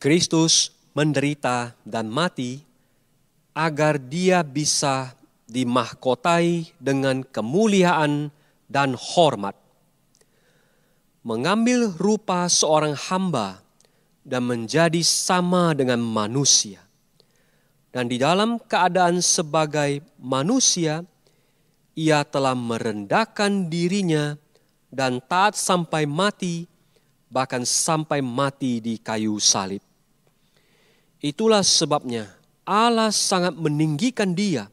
Kristus menderita dan mati agar Dia bisa dimahkotai dengan kemuliaan dan hormat. Mengambil rupa seorang hamba dan menjadi sama dengan manusia. Dan di dalam keadaan sebagai manusia, Ia telah merendahkan dirinya dan taat sampai mati, bahkan sampai mati di kayu salib. Itulah sebabnya Allah sangat meninggikan Dia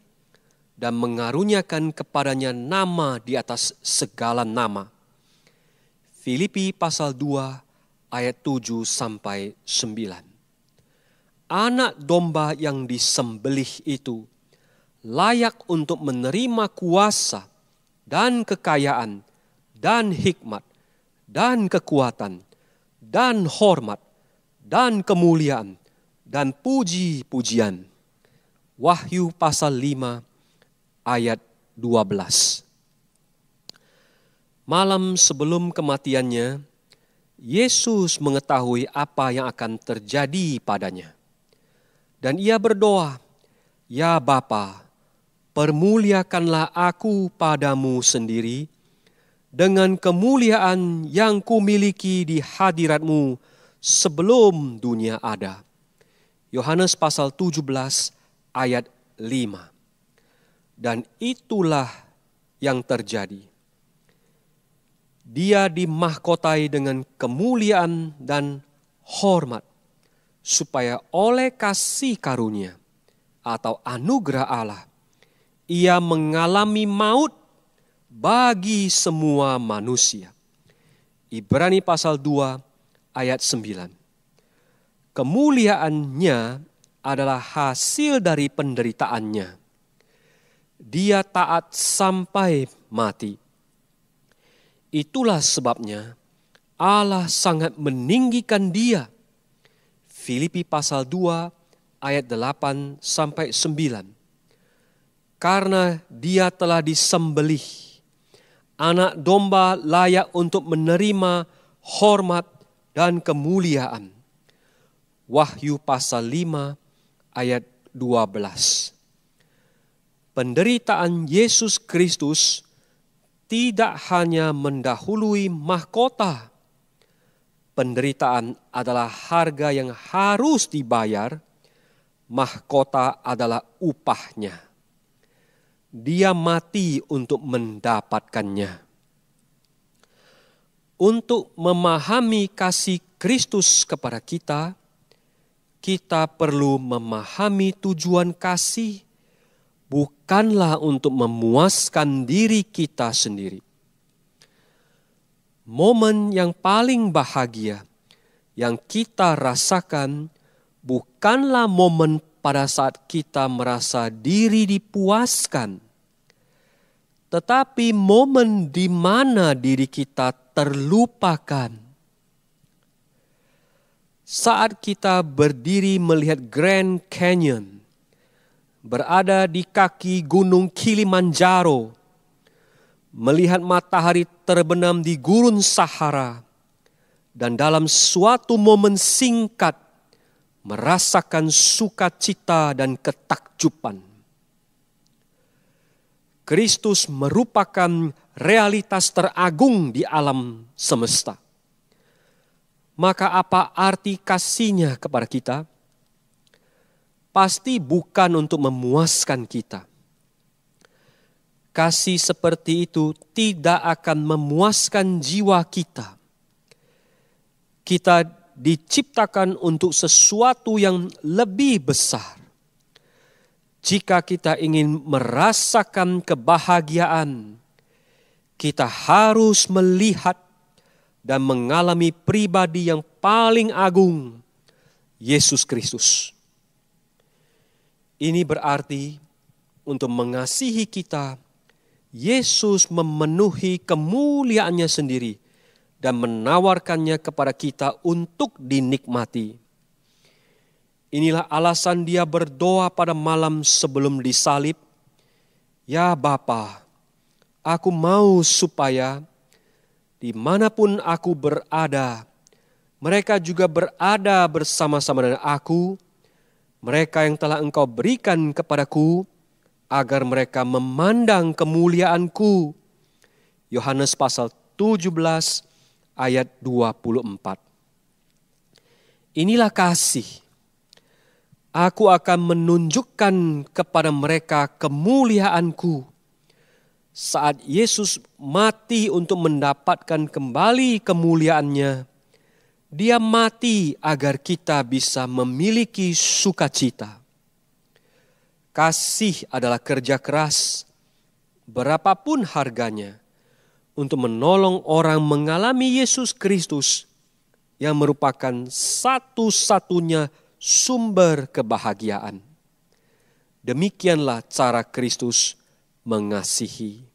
dan mengaruniakan kepadanya nama di atas segala nama. Filipi pasal 2 ayat 7 sampai 9. Anak domba yang disembelih itu layak untuk menerima kuasa dan kekayaan dan hikmat dan kekuatan dan hormat dan kemuliaan dan puji-pujian. Wahyu pasal 5 ayat 12. Malam sebelum kematiannya, Yesus mengetahui apa yang akan terjadi padanya. Dan Ia berdoa, "Ya Bapa, permuliakanlah aku padamu sendiri dengan kemuliaan yang kumiliki di hadirat-Mu sebelum dunia ada." Yohanes pasal 17 ayat 5. Dan itulah yang terjadi. Dia dimahkotai dengan kemuliaan dan hormat, supaya oleh kasih karunia atau anugerah Allah, Ia mengalami maut bagi semua manusia. Ibrani pasal 2 ayat 9. Kemuliaannya adalah hasil dari penderitaannya. Dia taat sampai mati. Itulah sebabnya Allah sangat meninggikan Dia. Filipi pasal 2 ayat 8 sampai 9. Karena Dia telah disembelih, anak domba layak untuk menerima hormat dan kemuliaan. Wahyu pasal 5 ayat 12. Penderitaan Yesus Kristus tidak hanya mendahului mahkota. Penderitaan adalah harga yang harus dibayar, mahkota adalah upahnya. Dia mati untuk mendapatkannya. Untuk memahami kasih Kristus kepada kita, kita perlu memahami tujuan kasih bukanlah untuk memuaskan diri kita sendiri. Momen yang paling bahagia yang kita rasakan bukanlah momen pada saat kita merasa diri dipuaskan, tetapi momen di mana diri kita terlupakan. Saat kita berdiri melihat Grand Canyon, berada di kaki gunung Kilimanjaro, melihat matahari terbenam di gurun Sahara, dan dalam suatu momen singkat merasakan sukacita dan ketakjuban. Kristus merupakan realitas teragung di alam semesta. Maka apa arti kasih-Nya kepada kita? Pasti bukan untuk memuaskan kita. Kasih seperti itu tidak akan memuaskan jiwa kita. Kita diciptakan untuk sesuatu yang lebih besar. Jika kita ingin merasakan kebahagiaan, kita harus melihat dan mengalami pribadi yang paling agung, Yesus Kristus. Ini berarti untuk mengasihi kita, Yesus memenuhi kemuliaannya sendiri dan menawarkannya kepada kita untuk dinikmati. Inilah alasan Dia berdoa pada malam sebelum disalib. "Ya Bapa, aku mau supaya dimanapun aku berada, mereka juga berada bersama-sama dengan aku, mereka yang telah Engkau berikan kepadaku, agar mereka memandang kemuliaan-Ku. Yohanes pasal 17 ayat 24. Inilah kasih. Aku akan menunjukkan kepada mereka kemuliaan-Ku. Saat Yesus mati untuk mendapatkan kembali kemuliaan-Nya, Dia mati agar kita bisa memiliki sukacita. Kasih adalah kerja keras, berapapun harganya, untuk menolong orang mengalami Yesus Kristus yang merupakan satu-satunya sumber kebahagiaan. Demikianlah cara Kristus mengasihi.